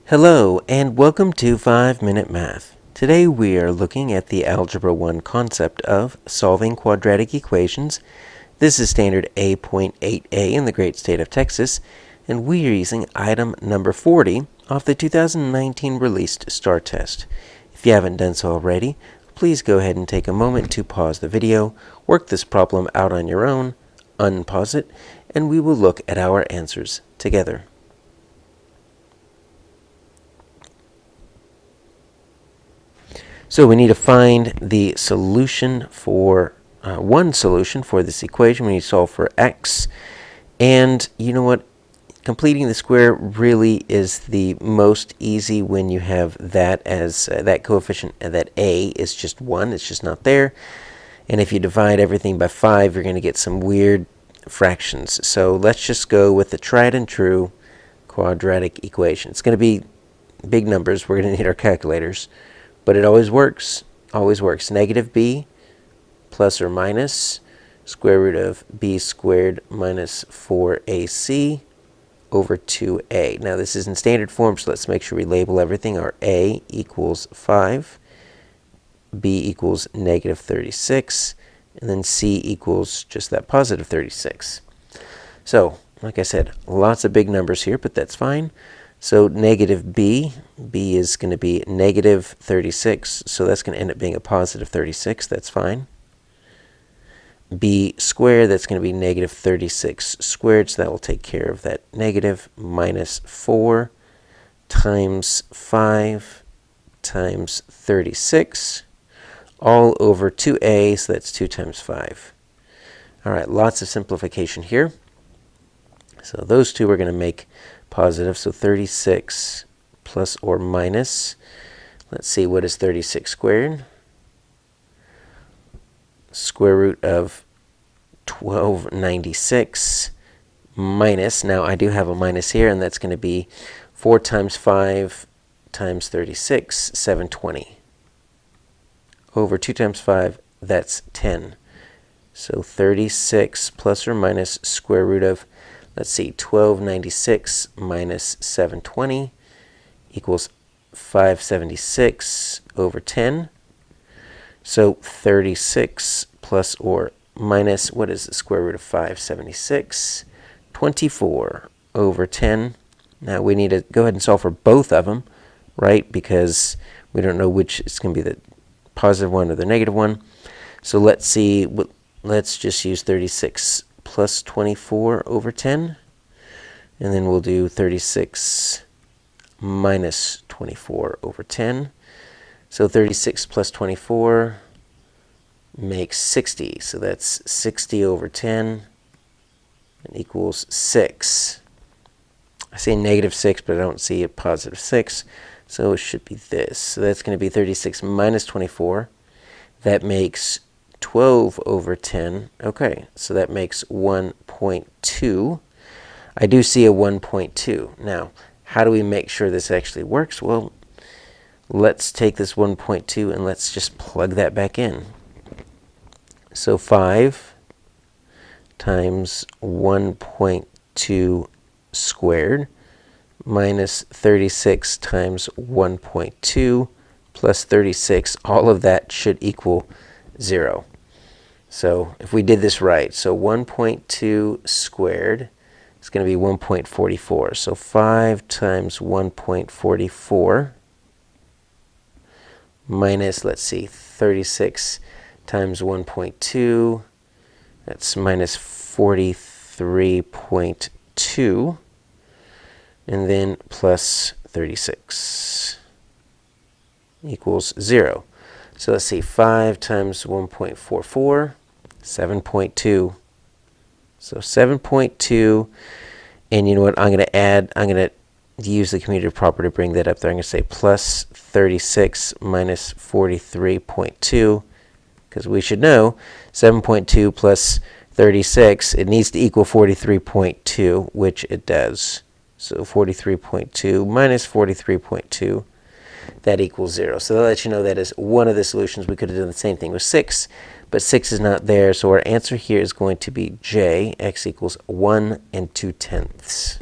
Hello and welcome to 5-Minute Math. Today we are looking at the Algebra 1 concept of solving quadratic equations. This is standard A.8A in the great state of Texas, and we are using item number 40 off the 2019 released STAAR test. If you haven't done so already, please go ahead and take a moment to pause the video, work this problem out on your own, unpause it, and we will look at our answers together. So we need to find the solution for one solution for this equation. We need to solve for x. And you know what? Completing the square really is the most easy when you have that as that coefficient, that a is just 1. It's just not there. And if you divide everything by 5, you're going to get some weird fractions. So let's just go with the tried and true quadratic equation. It's going to be big numbers. We're going to need our calculators. But it always works. Negative b plus or minus square root of b squared minus 4ac over 2a. Now this is in standard form, so let's make sure we label everything. Our a equals 5, b equals negative 36, and then c equals just that positive 36. So, like I said, lots of big numbers here, but that's fine. So negative b is going to be negative 36, so that's going to end up being a positive 36. That's fine. B squared, that's going to be negative 36 squared, so that will take care of that negative, minus 4 times 5 times 36, all over 2a, so that's 2 times 5. All right, lots of simplification here. So those two are going to make positive, so 36 plus or minus, let's see, what is 36 squared? Square root of 1296 minus, now I do have a minus here, and that's going to be 4 times 5 times 36, 720. Over 2 times 5, that's 10. So 36 plus or minus square root of, let's see, 1296 minus 720 equals 576 over 10. So 36 plus or minus, what is the square root of 576? 24 over 10. Now we need to go ahead and solve for both of them, right? Because we don't know which is going to be the positive one or the negative one. So let's see, let's just use 36 plus 24 over 10, and then we'll do 36 minus 24 over 10. So 36 plus 24 makes 60, so that's 60 over 10 and equals 6. I see negative 6, but I don't see a positive 6, so it should be this. So that's going to be 36 minus 24. That makes 12 over 10. Okay, so that makes 1.2. I do see a 1.2. Now, how do we make sure this actually works? Well, let's take this 1.2 and let's just plug that back in. So 5 times 1.2 squared minus 36 times 1.2 plus 36, all of that should equal 0. So if we did this right, so 1.2 squared is going to be 1.44. So 5 times 1.44 minus, let's see, 36 times 1.2, that's minus 43.2, and then plus 36 equals 0. So let's see, 5 times 1.44, 7.2. So 7.2, and you know what, I'm going to use the commutative property to bring that up there. I'm going to say plus 36 minus 43.2, because we should know 7.2 plus 36, it needs to equal 43.2, which it does. So 43.2 minus 43.2, that equals 0. So that lets you know that is one of the solutions. We could have done the same thing with 6, but 6 is not there. So our answer here is going to be J, x equals 1 2/10.